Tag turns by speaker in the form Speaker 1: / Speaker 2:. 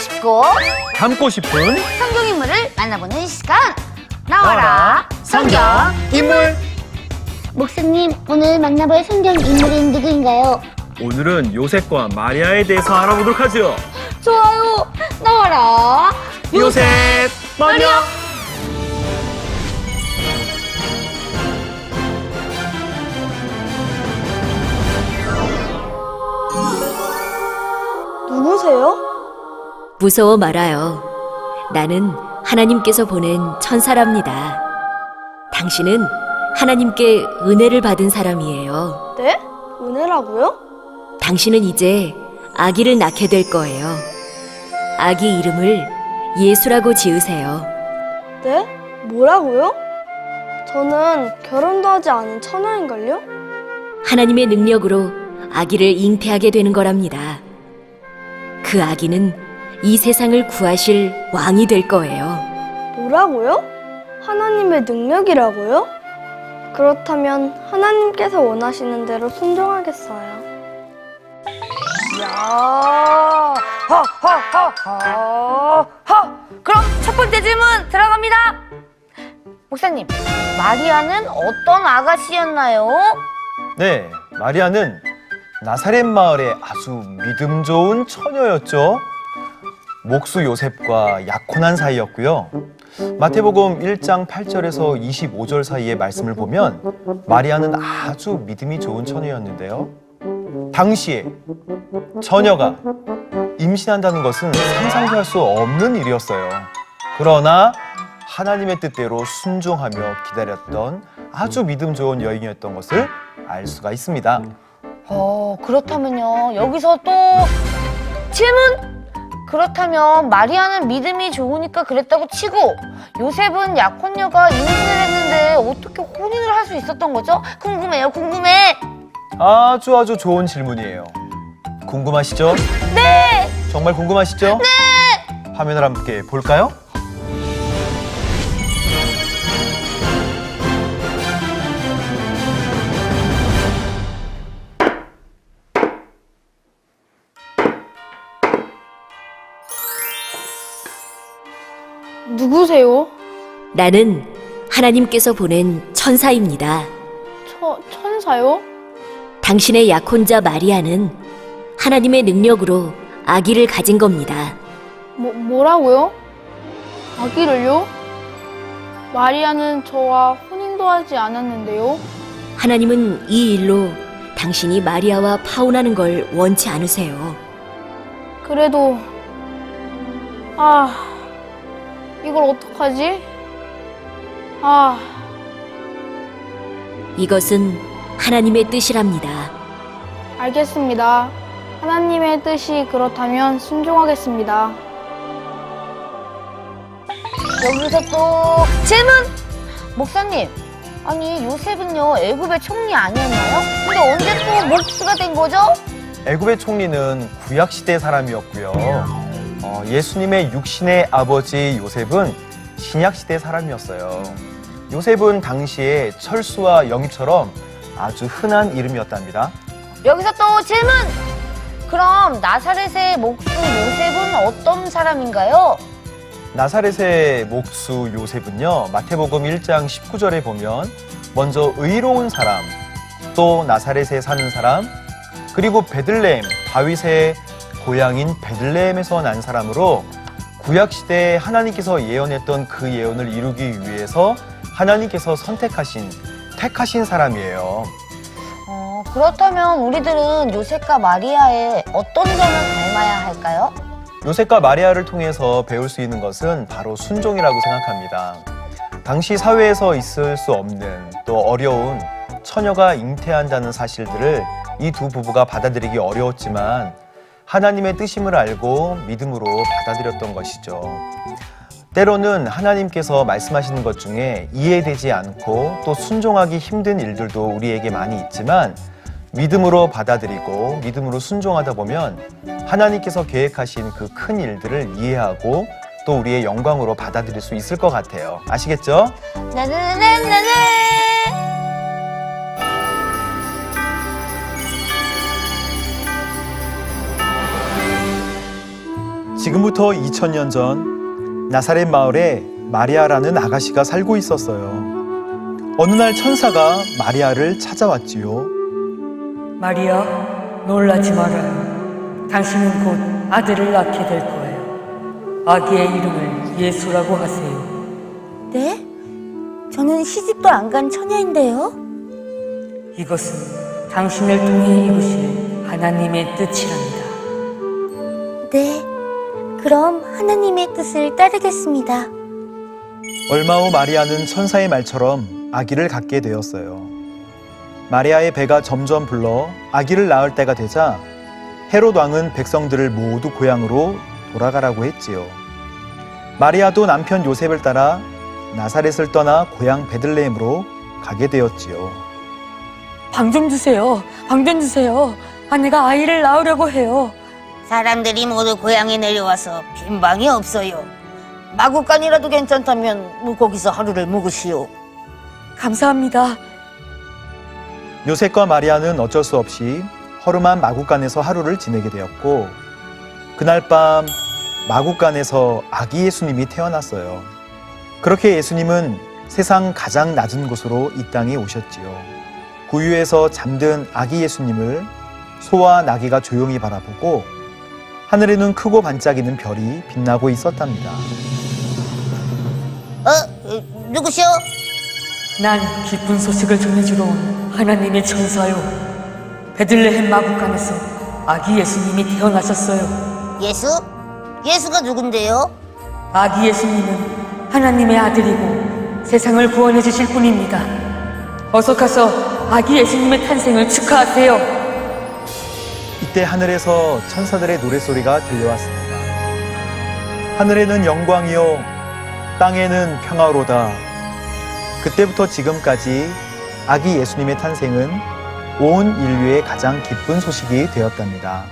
Speaker 1: 쉽고
Speaker 2: 닮고 싶은
Speaker 1: 성경 인물을 만나보는 시간. 나와라 성경 인물.
Speaker 3: 목사님, 오늘 만나볼 성경 인물은 누구인가요?
Speaker 2: 오늘은 요셉과 마리아에 대해서 알아보도록 하죠.
Speaker 1: 좋아요. 나와라
Speaker 2: 요셉, 마리아.
Speaker 1: 누구세요?
Speaker 4: 무서워 말아요. 나는 하나님께서 보낸 천사랍니다. 당신은 하나님께 은혜를 받은 사람이에요.
Speaker 1: 네? 은혜라고요?
Speaker 4: 당신은 이제 아기를 낳게 될 거예요. 아기 이름을 예수라고 지으세요.
Speaker 5: 네? 뭐라고요? 저는 결혼도 하지 않은 처녀인걸요?
Speaker 4: 하나님의 능력으로 아기를 잉태하게 되는 거랍니다. 그 아기는 이 세상을 구하실 왕이 될 거예요.
Speaker 5: 뭐라고요? 하나님의 능력이라고요? 그렇다면 하나님께서 원하시는 대로 순종하겠어요.
Speaker 1: 야, 허. 그럼 첫 번째 질문 들어갑니다. 목사님, 마리아는 어떤 아가씨였나요?
Speaker 6: 네, 마리아는 나사렛 마을의 아주 믿음 좋은 처녀였죠. 목수 요셉과 약혼한 사이였고요. 마태복음 1장 8절에서 25절 사이의 말씀을 보면 마리아는 아주 믿음이 좋은 처녀였는데요. 당시에 처녀가 임신한다는 것은 상상도 할 수 없는 일이었어요. 그러나 하나님의 뜻대로 순종하며 기다렸던 아주 믿음 좋은 여인이었던 것을 알 수가 있습니다.
Speaker 1: 그렇다면요. 여기서 또 질문! 그렇다면 마리아는 믿음이 좋으니까 그랬다고 치고 요셉은 약혼녀가 임신을 했는데 어떻게 혼인을 할 수 있었던 거죠? 궁금해요, 궁금해!
Speaker 6: 아주 좋은 질문이에요. 궁금하시죠?
Speaker 1: 네!
Speaker 6: 정말 궁금하시죠? 네! 화면을 함께 볼까요?
Speaker 5: 누구세요?
Speaker 4: 나는 하나님께서 보낸 천사입니다.
Speaker 5: 천사요?
Speaker 4: 당신의 약혼자 마리아는 하나님의 능력으로 아기를 가진 겁니다.
Speaker 5: 뭐라고요? 아기를요? 마리아는 저와 혼인도 하지 않았는데요.
Speaker 4: 하나님은 이 일로 당신이 마리아와 파혼하는 걸 원치 않으세요.
Speaker 5: 그래도 이걸 어떡하지?
Speaker 4: 이것은 하나님의 뜻이랍니다.
Speaker 5: 알겠습니다. 하나님의 뜻이 그렇다면 순종하겠습니다.
Speaker 1: 여기서 또 질문! 목사님, 아니 요셉은요 애굽의 총리 아니었나요? 근데 언제 또 목수가 된 거죠?
Speaker 6: 애굽의 총리는 구약시대 사람이었고요. 예수님의 육신의 아버지 요셉은 신약시대 사람이었어요. 요셉은 당시에 철수와 영희처럼 아주 흔한 이름이었답니다.
Speaker 1: 여기서 또 질문! 그럼 나사렛의 목수 요셉은 어떤 사람인가요?
Speaker 6: 나사렛의 목수 요셉은요, 마태복음 1장 19절에 보면 먼저 의로운 사람, 또 나사렛에 사는 사람, 그리고 베들레헴, 다윗의 고향인 베들레헴에서 난 사람으로 구약시대에 하나님께서 예언했던 그 예언을 이루기 위해서 하나님께서 택하신 사람이에요.
Speaker 1: 그렇다면 우리들은 요셉과 마리아의 어떤 점을 닮아야 할까요?
Speaker 6: 요셉과 마리아를 통해서 배울 수 있는 것은 바로 순종이라고 생각합니다. 당시 사회에서 있을 수 없는 또 어려운 처녀가 잉태한다는 사실들을 이 두 부부가 받아들이기 어려웠지만 하나님의 뜻임을 알고 믿음으로 받아들였던 것이죠. 때로는 하나님께서 말씀하시는 것 중에 이해되지 않고 또 순종하기 힘든 일들도 우리에게 많이 있지만 믿음으로 받아들이고 믿음으로 순종하다 보면 하나님께서 계획하신 그 큰 일들을 이해하고 또 우리의 영광으로 받아들일 수 있을 것 같아요. 아시겠죠?
Speaker 1: 나나나나나나.
Speaker 6: 지금부터 2000년 전 나사렛 마을에 마리아라는 아가씨가 살고 있었어요. 어느 날 천사가 마리아를 찾아왔지요.
Speaker 7: 마리아, 놀라지 말아요. 당신은 곧 아들을 낳게 될 거예요. 아기의 이름을 예수라고 하세요.
Speaker 3: 네? 저는 시집도 안 간 처녀인데요.
Speaker 7: 이것은 당신을 통해 이루실 하나님의 뜻이랍니다.
Speaker 3: 네, 그럼 하나님의 뜻을 따르겠습니다.
Speaker 6: 얼마 후 마리아는 천사의 말처럼 아기를 갖게 되었어요. 마리아의 배가 점점 불러 아기를 낳을 때가 되자 헤롯 왕은 백성들을 모두 고향으로 돌아가라고 했지요. 마리아도 남편 요셉을 따라 나사렛을 떠나 고향 베들레헴으로 가게 되었지요.
Speaker 7: 방 좀 주세요. 방 좀 주세요. 아내가 아이를 낳으려고 해요.
Speaker 1: 사람들이 모두 고향에 내려와서 빈 방이 없어요. 마구간이라도 괜찮다면 거기서 하루를 묵으시오.
Speaker 7: 감사합니다.
Speaker 6: 요셉과 마리아는 어쩔 수 없이 허름한 마구간에서 하루를 지내게 되었고, 그날 밤 마구간에서 아기 예수님이 태어났어요. 그렇게 예수님은 세상 가장 낮은 곳으로 이 땅에 오셨지요. 구유에서 잠든 아기 예수님을 소와 나귀가 조용히 바라보고 하늘에는 크고 반짝이는 별이 빛나고 있었답니다.
Speaker 1: 누구시오?
Speaker 7: 난 기쁜 소식을 전해주러 온 하나님의 천사요. 베들레헴 마구간에서 아기 예수님이 태어나셨어요.
Speaker 1: 예수? 예수가 누군데요?
Speaker 7: 아기 예수님은 하나님의 아들이고 세상을 구원해 주실 분입니다. 어서 가서 아기 예수님의 탄생을 축하하세요.
Speaker 6: 이때 하늘에서 천사들의 노랫소리가 들려왔습니다. 하늘에는 영광이요, 땅에는 평화로다. 그때부터 지금까지 아기 예수님의 탄생은 온 인류의 가장 기쁜 소식이 되었답니다.